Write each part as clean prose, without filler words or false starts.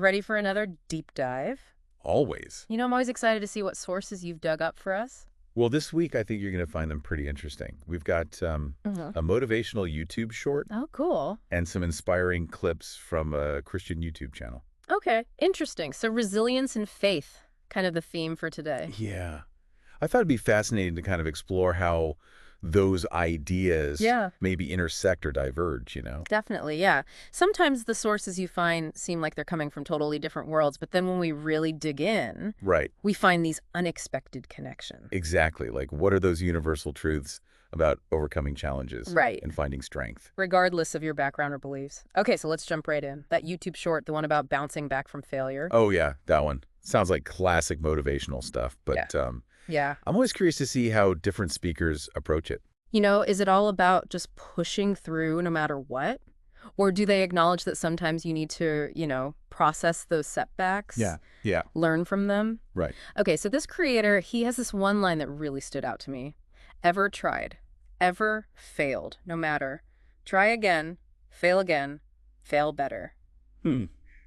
Ready for another deep dive? Always. I'm always excited to see what sources you've dug up for us. Well, this week I think you're going to find them pretty interesting. We've got Hmm. a motivational YouTube short Oh, cool. and some inspiring clips from a Christian YouTube channel. Okay, interesting. So resilience and faith, kind of the theme for today. Yeah. I thought it'd be fascinating to kind of explore how those ideas Yeah, maybe intersect or diverge. definitely. Yeah. Sometimes the sources you find seem like they're coming from totally different worlds, but then when we really dig in, Right. we find these unexpected connections. Exactly. Like, what are those universal truths about overcoming challenges Right. and finding strength? Regardless of your background or beliefs. Okay, so let's jump right in. That YouTube short, the one about bouncing back from failure. Oh, yeah, that one. Sounds like classic motivational stuff, Yeah. but Yeah. I'm always curious to see how different speakers approach it. Is it all about just pushing through no matter what? Or do they acknowledge that sometimes you need to, process those setbacks, Yeah, learn from them? right. Okay, so this creator, he has this one line that really stood out to me. Ever tried, ever failed, no matter. Try again, fail better. Hmm.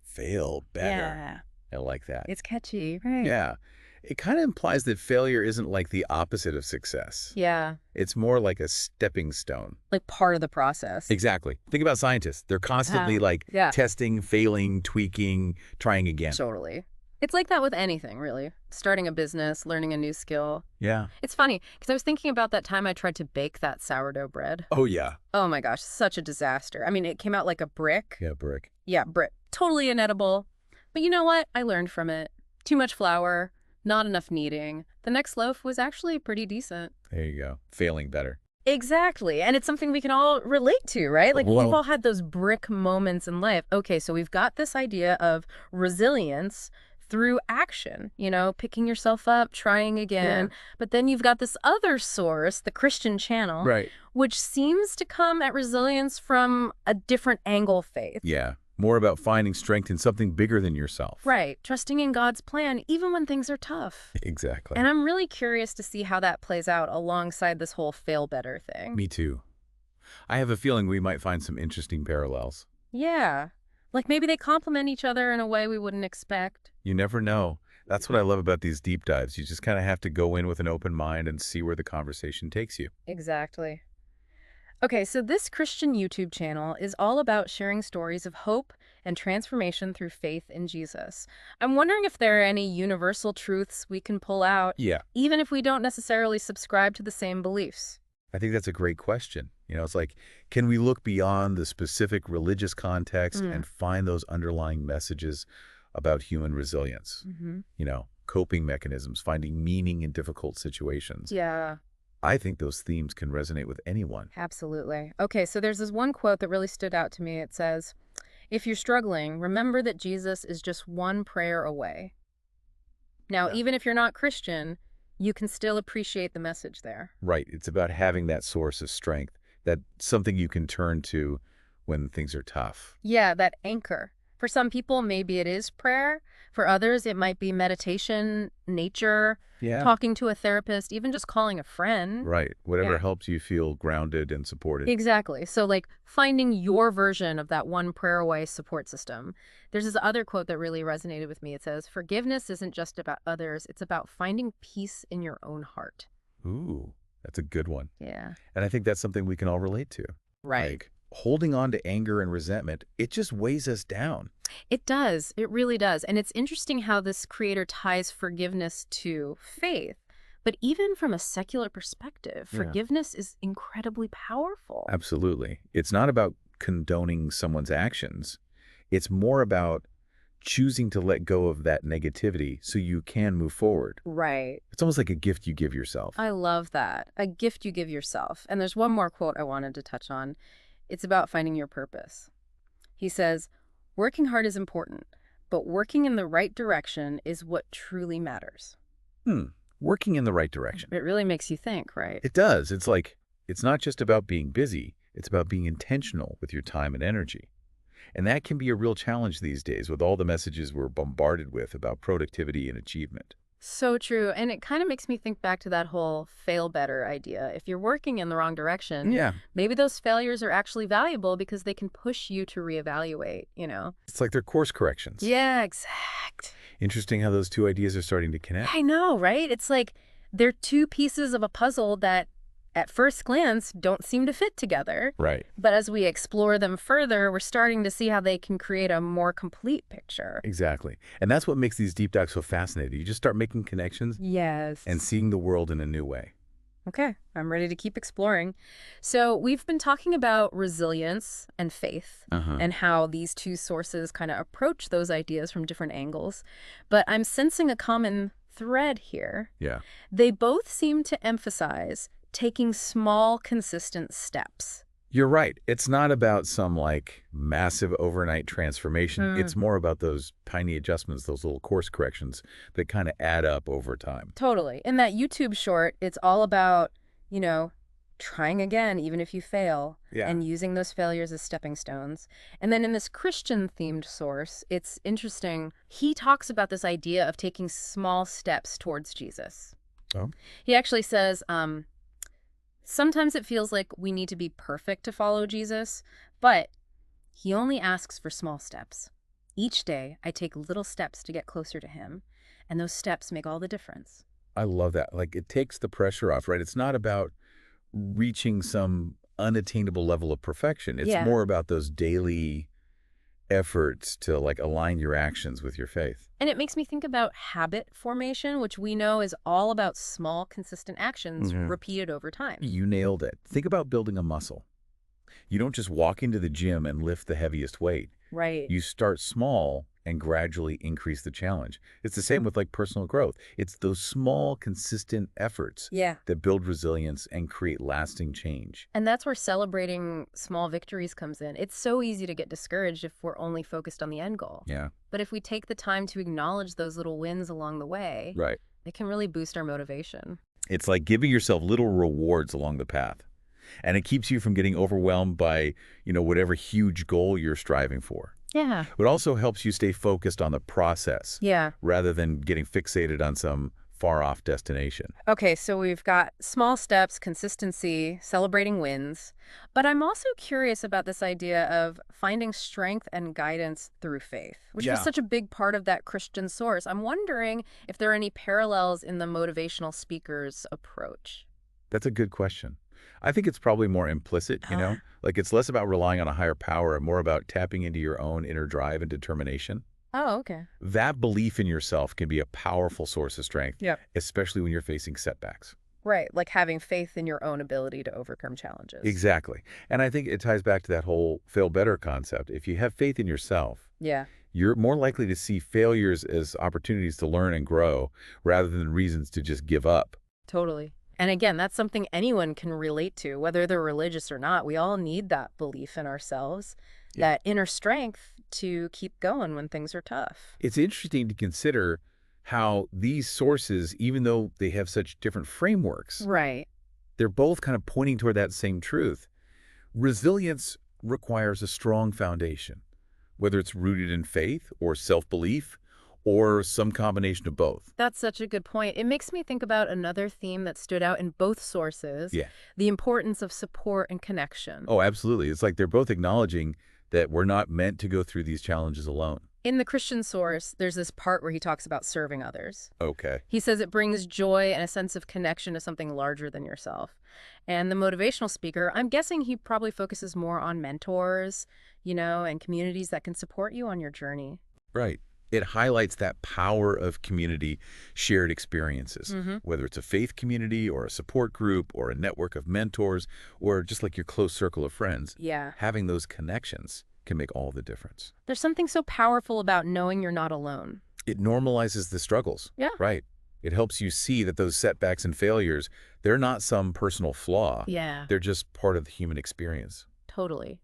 Fail better. Yeah, I like that. it's catchy, right? Yeah. It kind of implies that failure isn't like the opposite of success. Yeah, It's more like a stepping stone. like part of the process. Exactly. Think about scientists. They're constantly Yeah. testing, failing, tweaking, trying again. Totally. It's like that with anything, really. Starting a business, learning a new skill. Yeah. It's funny, because I was thinking about that time I tried to bake that sourdough bread. Oh, yeah. Oh my gosh, such a disaster. I mean, it came out like a brick. Yeah, brick. Yeah, brick. Totally inedible. But you know what? I learned from it. Too much flour, not enough kneading. The next loaf was actually pretty decent. There you go. Failing better. Exactly. And it's something we can all relate to, right? Like, Well- we've all had those brick moments in life. Okay, so we've got this idea of resilience through action, picking yourself up, trying again. But then you've got this other source, the Christian channel, Right. which seems to come at resilience from a different angle faith. Yeah. More about finding strength in something bigger than yourself. Right. Trusting in God's plan, even when things are tough. Exactly. And I'm really curious to see how that plays out alongside this whole fail better thing. Me too. I have a feeling we might find some interesting parallels. Yeah. Like maybe they complement each other in a way we wouldn't expect. You never know. That's what I love about these deep dives. You just kind of have to go in with an open mind and see where the conversation takes you. Exactly. Okay, so this Christian YouTube channel is all about sharing stories of hope and transformation through faith in Jesus. I'm wondering if there are any universal truths we can pull out, Yeah, even if we don't necessarily subscribe to the same beliefs. I think that's a great question. It's like, can we look beyond the specific religious context and find those underlying messages about human resilience? Mm-hmm. Coping mechanisms, finding meaning in difficult situations. Yeah, I think those themes can resonate with anyone. absolutely. Okay, so there's this one quote that really stood out to me. It says, "If you're struggling, remember that Jesus is just one prayer away." Now, Yeah. even if you're not Christian, you can still appreciate the message there. Right. It's about having that source of strength, that something you can turn to when things are tough. Yeah, that anchor. For some people, maybe it is prayer. For others, it might be meditation, nature, Yeah. talking to a therapist, even just calling a friend. Right. Whatever Yeah. helps you feel grounded and supported. Exactly. So, like, finding your version of that one prayer away support system. There's this other quote that really resonated with me. It says, "Forgiveness isn't just about others, it's about finding peace in your own heart." Ooh, that's a good one. Yeah. And I think that's something we can all relate to. Right. Like, holding on to anger and resentment, it just weighs us down. It does. It really does. And it's interesting how this creator ties forgiveness to faith. But even from a secular perspective, Yeah. forgiveness is incredibly powerful. Absolutely. It's not about condoning someone's actions. It's more about choosing to let go of that negativity so you can move forward. Right. It's almost like a gift you give yourself. I love that. A gift you give yourself. And there's one more quote I wanted to touch on. It's about finding your purpose. He says, "Working hard is important, but working in the right direction is what truly matters." Working in the right direction. It really makes you think, right? It does. It's like, it's not just about being busy. It's about being intentional with your time and energy. And that can be a real challenge these days with all the messages we're bombarded with about productivity and achievement. So true. And it kind of makes me think back to that whole fail better idea. If you're working in the wrong direction, Yeah. maybe those failures are actually valuable because they can push you to reevaluate. It's like they're course corrections. Yeah, exact. Interesting how those two ideas are starting to Yeah, connect. I know, right? It's like they're two pieces of a puzzle that at first glance don't seem to fit together. Right. But as we explore them further, we're starting to see how they can create a more complete picture. Exactly. And that's what makes these deep dives so fascinating. You just start making connections Yes. and seeing the world in a new way. Okay, I'm ready to keep exploring. So we've been talking about resilience and faith Uh-huh. and how these two sources kind of approach those ideas from different angles. But I'm sensing a common thread here. Yeah. They both seem to emphasize taking small, consistent steps. You're right. It's not about some like massive overnight transformation. It's more about those tiny adjustments, those little course corrections that kind of add up over time. Totally. In that YouTube short, it's all about, trying again, even if you fail, Yeah. and using those failures as stepping stones. And then in this Christian-themed source, it's interesting. He talks about this idea of taking small steps towards Jesus. Oh. He actually says, sometimes it feels like we need to be perfect to follow Jesus, but he only asks for small steps. Each day, I take little steps to get closer to him, and those steps make all the difference. I love that. Like it takes the pressure off, right? It's not about reaching some unattainable level of perfection. It's Yeah. more about those daily efforts to like align your actions with your faith. And it makes me think about habit formation, which we know is all about small, consistent actions Mhm. repeated over time. You nailed it. Think about building a muscle. You don't just walk into the gym and lift the heaviest weight. Right. You start small and gradually increase the challenge. It's the same with like personal growth. It's those small, consistent efforts Yeah. that build resilience and create lasting change. And that's where celebrating small victories comes in. It's so easy to get discouraged if we're only focused on the end goal. Yeah. But if we take the time to acknowledge those little wins along the way, Right. it can really boost our motivation. It's like giving yourself little rewards along the path. And it keeps you from getting overwhelmed by, whatever huge goal you're striving for. Yeah. It also helps you stay focused on the process Yeah. rather than getting fixated on some far-off destination. Okay, so we've got small steps, consistency, celebrating wins. But I'm also curious about this idea of finding strength and guidance through faith, which was Yeah. such a big part of that Christian source. I'm wondering if there are any parallels in the motivational speaker's approach. That's a good question. I think it's probably more implicit, Ah. Like it's less about relying on a higher power and more about tapping into your own inner drive and determination. Oh, okay. That belief in yourself can be a powerful source of strength, Yep. especially when you're facing setbacks. Right, like having faith in your own ability to overcome challenges. Exactly. And I think it ties back to that whole fail better concept. If you have faith in yourself, Yeah, you're more likely to see failures as opportunities to learn and grow rather than reasons to just give up. totally. And again, that's something anyone can relate to, whether they're religious or not. We all need that belief in ourselves, Yeah. that inner strength to keep going when things are tough. It's interesting to consider how these sources, even though they have such different frameworks, Right. they're both kind of pointing toward that same truth. Resilience requires a strong foundation, whether it's rooted in faith or self-belief or some combination of both. That's such a good point. It makes me think about another theme that stood out in both sources, Yeah. the importance of support and connection. Oh, absolutely. It's like they're both acknowledging that we're not meant to go through these challenges alone. In the Christian source, there's this part where he talks about serving others. Okay. He says it brings joy and a sense of connection to something larger than yourself. And the motivational speaker, I'm guessing he probably focuses more on mentors, and communities that can support you on your journey. Right. It highlights that power of community shared experiences, Mm-hmm. whether it's a faith community or a support group or a network of mentors or just like your close circle of friends. Yeah. Having those connections can make all the difference. There's something so powerful about knowing you're not alone. It normalizes the struggles. Yeah. Right. It helps you see that those setbacks and failures, they're not some personal flaw. Yeah. They're just part of the human experience. Totally.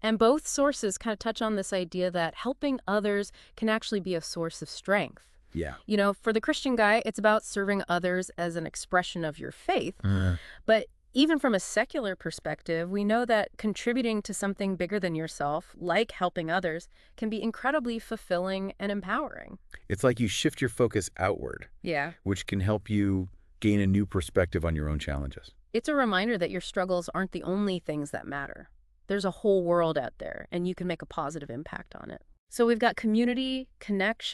And both sources kind of touch on this idea that helping others can actually be a source of strength. Yeah. For the Christian guy, it's about serving others as an expression of your faith. But Even from a secular perspective, we know that contributing to something bigger than yourself, like helping others, can be incredibly fulfilling and empowering. It's like you shift your focus outward, Yeah. which can help you gain a new perspective on your own challenges. It's a reminder that your struggles aren't the only things that matter. There's a whole world out there, and you can make a positive impact on it. So we've got community, connection,